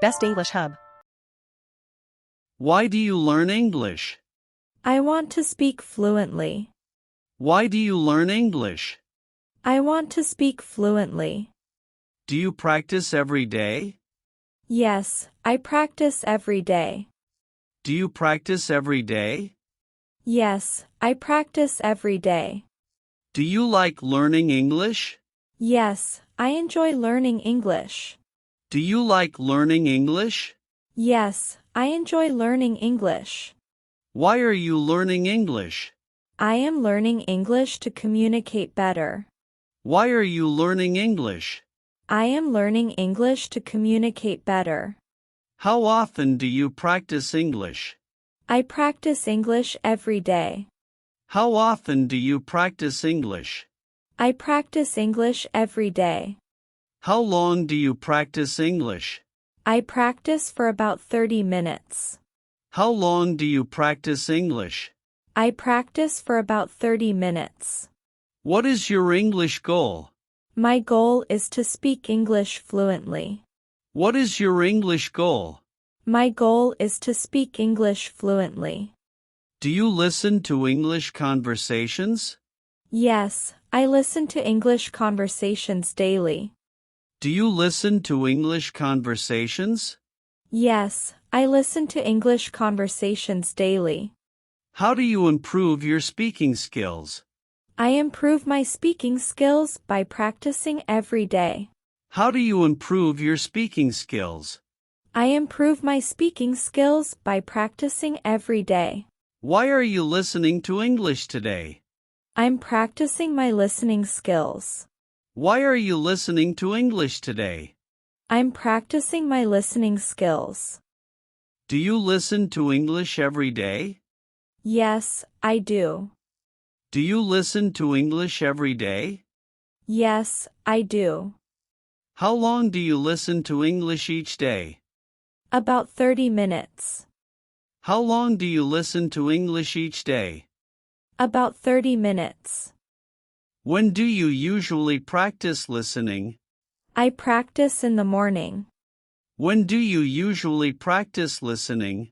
Best English Hub. Why do you learn English? I want to speak fluently. Why do you learn English? I want to speak fluently. Do you practice every day? Yes, I practice every day. Do you practice every day? Yes, I practice every day. Do you like learning English? Yes, I enjoy learning English. Do you like learning English? Yes, I enjoy learning English. Why are you learning English? I am learning English to communicate better. Why are you learning English? I am learning English to communicate better. How often do you practice English? I practice English every day. How often do you practice English? I practice English every day. How long do you practice English? I practice for about 30 minutes. How long do you practice English? I practice for about 30 minutes. What is your English goal? My goal is to speak English fluently. What is your English goal? My goal is to speak English fluently. Do you listen to English conversations? Yes, I listen to English conversations daily. Do you listen to English conversations? Yes, I listen to English conversations daily. How do you improve your speaking skills? I improve my speaking skills by practicing every day. How do you improve your speaking skills? I improve my speaking skills by practicing every day. Why are you listening to English today? I'm practicing my listening skills. Why are you listening to English today? I'm practicing my listening skills. Do you listen to English every day? Yes, I do. Do you listen to English every day? Yes, I do. How long do you listen to English each day? About 30 minutes. How long do you listen to English each day? About 30 minutes. When do you usually practice listening? I practice in the morning. When do you usually practice listening?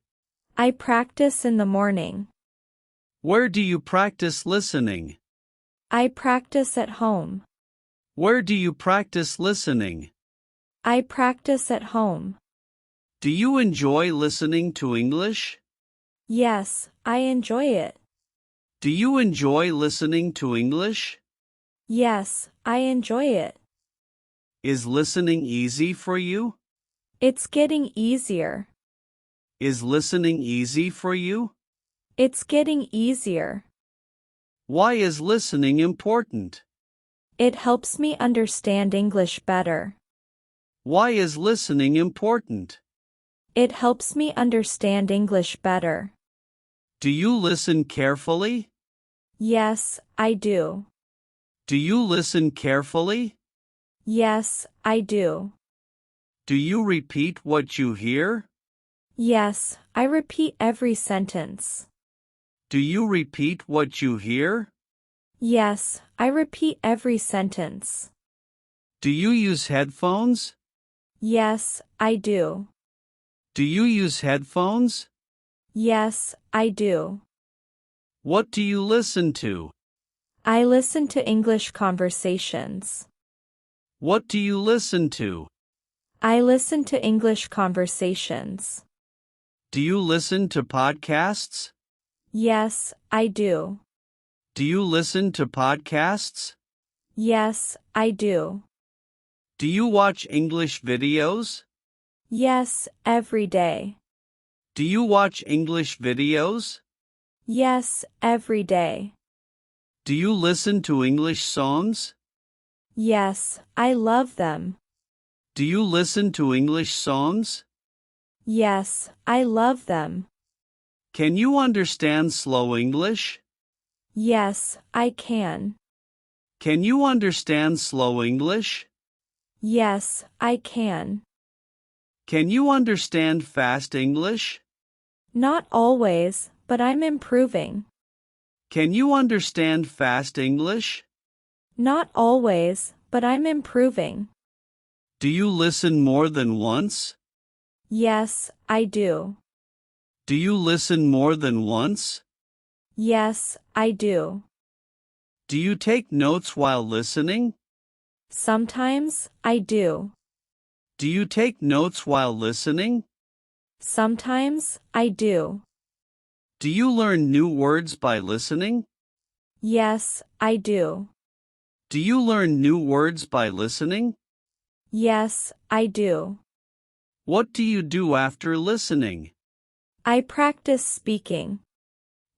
I practice in the morning. Where do you practice listening? I practice at home. Where do you practice listening? I practice at home. Do you enjoy listening to English? Yes, I enjoy it. Do you enjoy listening to English? Yes, I enjoy it. Is listening easy for you? It's getting easier. Is listening easy for you? It's getting easier. Why is listening important? It helps me understand English better. Why is listening important? It helps me understand English better. Do you listen carefully? Yes, I do. Do you listen carefully? Yes, I do. Do you repeat what you hear? Yes, I repeat every sentence. Do you repeat what you hear? Yes, I repeat every sentence. Do you use headphones? Yes, I do. Do you use headphones? Yes, I do. What do you listen to? I listen to English conversations. What do you listen to? I listen to English conversations. Do you listen to podcasts? Yes, I do. Do you listen to podcasts? Yes, I do. Do you watch English videos? Yes, every day. Do you watch English videos? Yes, every day. Do you listen to English songs? Yes, I love them. Do you listen to English songs? Yes, I love them. Can you understand slow English? Yes, I can. Can you understand slow English? Yes, I can. Can you understand fast English? Not always, but I'm improving. Can you understand fast English? Not always, but I'm improving. Do you listen more than once? Yes, I do. Do you listen more than once? Yes, I do. Do you take notes while listening? Sometimes I do. Do you take notes while listening? Sometimes I do. Do you learn new words by listening? Yes, I do. Do you learn new words by listening? Yes, I do. What do you do after listening? I practice speaking.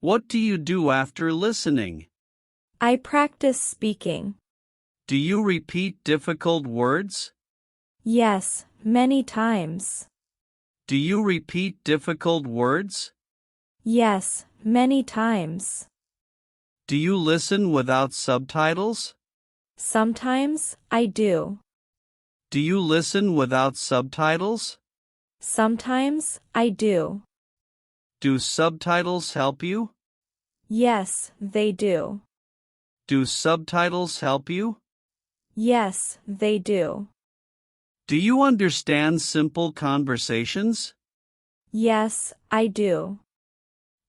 What do you do after listening? I practice speaking. Do you repeat difficult words? Yes, many times. Do you repeat difficult words? Yes, many times. Do you listen without subtitles? Sometimes I do. Do you listen without subtitles? Sometimes I do. Do subtitles help you? Yes, they do. Do subtitles help you? Yes, they do. Do you understand simple conversations? Yes, I do.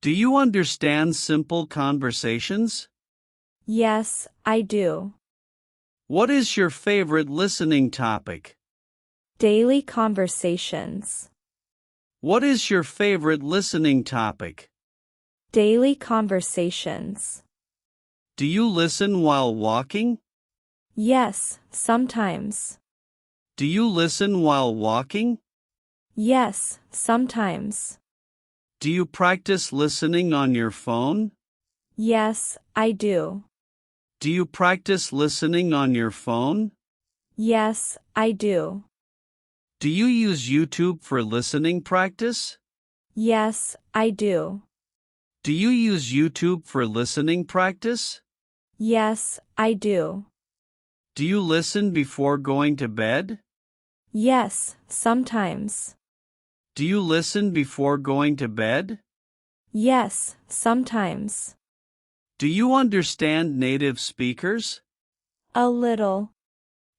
Do you understand simple conversations? Yes, I do. What is your favorite listening topic? Daily conversations. What is your favorite listening topic? Daily conversations. Do you listen while walking? Yes, sometimes. Do you listen while walking? Yes, sometimes. Do you practice listening on your phone? Yes, I do. Do you practice listening on your phone? Yes, I do. Do you use YouTube for listening practice? Yes, I do. Do you use YouTube for listening practice? Yes, I do. Do you listen before going to bed? Yes, sometimes. Do you listen before going to bed? Yes, sometimes. Do you understand native speakers? A little.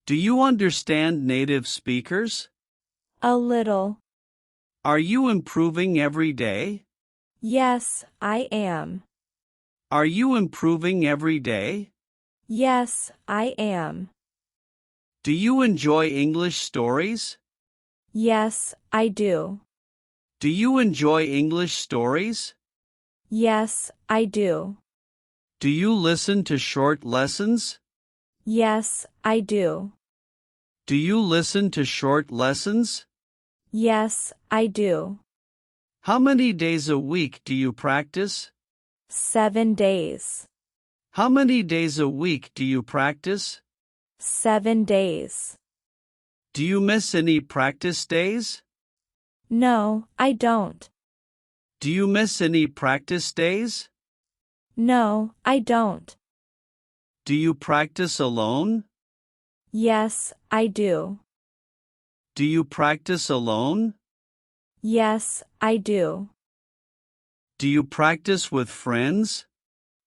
Do you understand native speakers? A little. Are you improving every day? Yes, I am. Are you improving every day? Yes, I am. Do you enjoy English stories? Yes, I do. Do you enjoy English stories? Yes, I do. Do you listen to short lessons? Yes, I do. Do you listen to short lessons? Yes, I do. How many days a week do you practice? 7 days. How many days a week do you practice? 7 days. Do you miss any practice days? No, I don't. Do you miss any practice days? No, I don't. Do you practice alone? Yes, I do. Do you practice alone? Yes, I do. Do you practice with friends?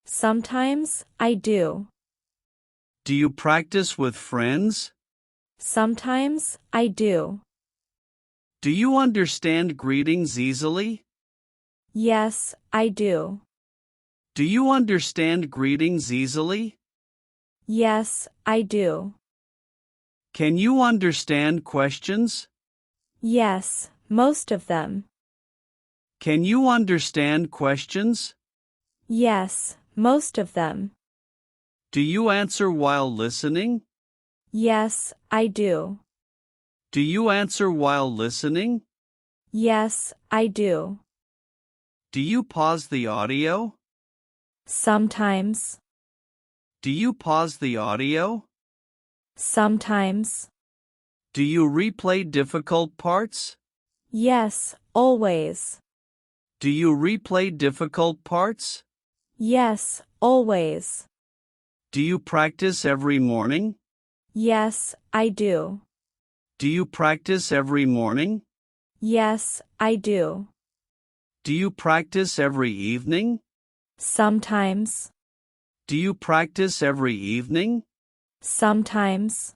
Sometimes I do. Do you practice with friends? Sometimes I do. Do you understand greetings easily? Yes, I do. Do you understand greetings easily? Yes, I do. Can you understand questions? Yes, most of them. Can you understand questions? Yes, most of them. Do you answer while listening? Yes, I do. Do you answer while listening? Yes, I do. Do you pause the audio? Sometimes. Do you pause the audio? Sometimes. Do you replay difficult parts? Yes, always. Do you replay difficult parts? Yes, always. Do you practice every morning? Yes, I do. Do you practice every morning? Yes, I do. Do you practice every evening? Sometimes. Do you practice every evening? Sometimes.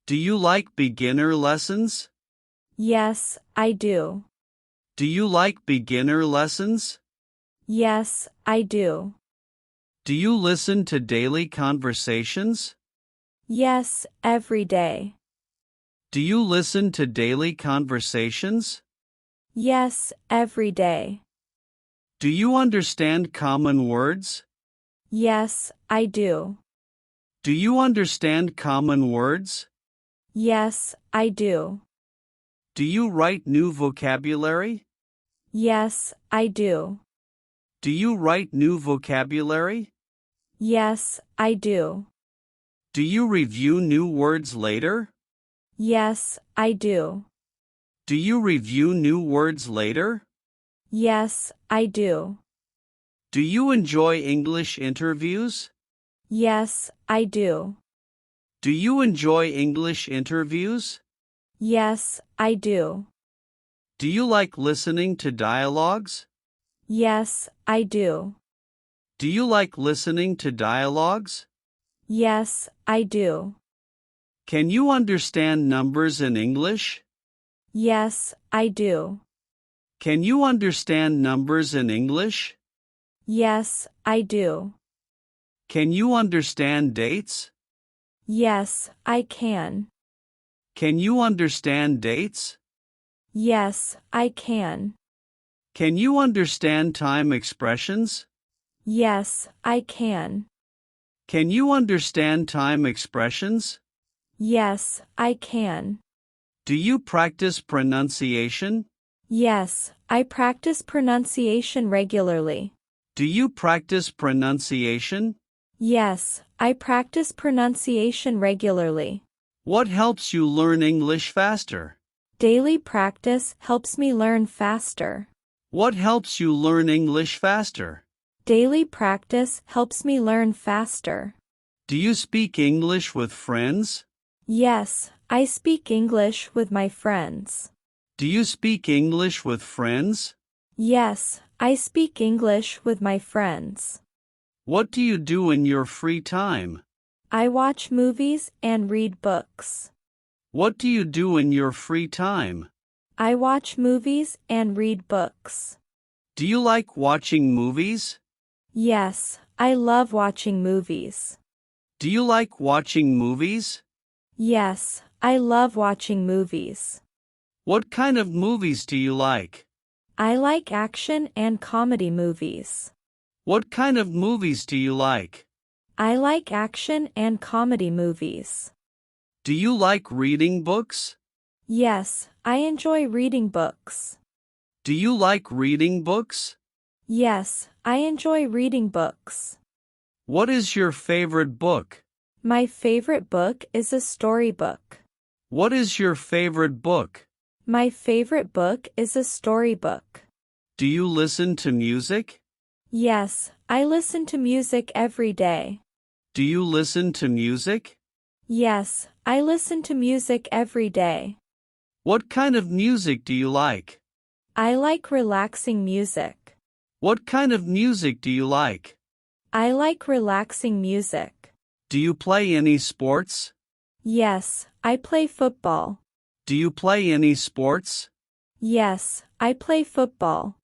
Do you like beginner lessons? Yes, I do. Do you like beginner lessons? Yes, I do. Do you listen to daily conversations? Yes, every day. Do you listen to daily conversations? Yes, every day. Do you understand common words? Yes, I do. Do you understand common words? Yes, I do. Do you write new vocabulary? Yes, I do. Do you write new vocabulary? Yes, I do. Do you review new words later? Yes, I do. Do you review new words later? Yes, I do. Do you enjoy English interviews? Yes, I do. Do you enjoy English interviews? Yes, I do. Do you like listening to dialogues? Yes, I do. Do you like listening to dialogues? Yes, I do. Can you understand numbers in English? Yes, I do. Can you understand numbers in English? Yes, I do. Can you understand dates? Yes, I can. Can you understand dates? Yes, I can. Can you understand time expressions? Yes, I can. Can you understand time expressions? Yes, I can. Do you practice pronunciation? Yes, I practice pronunciation regularly. Do you practice pronunciation? Yes, I practice pronunciation regularly. What helps you learn English faster? Daily practice helps me learn faster. What helps you learn English faster? Daily practice helps me learn faster. Do you speak English with friends? Yes, I speak English with my friends. Do you speak English with friends? Yes, I speak English with my friends. What do you do in your free time? I watch movies and read books. What do you do in your free time? I watch movies and read books. Do you like watching movies? Yes, I love watching movies. Do you like watching movies? Yes, I love watching movies. What kind of movies do you like? I like action and comedy movies. What kind of movies do you like? I like action and comedy movies. Do you like reading books? Yes, I enjoy reading books. Do you like reading books? Yes, I enjoy reading books. What is your favorite book? My favorite book is a storybook. What is your favorite book? My favorite book is a storybook. Do you listen to music? Yes, I listen to music every day. Do you listen to music? Yes, I listen to music every day. What kind of music do you like? I like relaxing music. What kind of music do you like? I like relaxing music. Do you play any sports? Yes, I play football. Do you play any sports? Yes, I play football.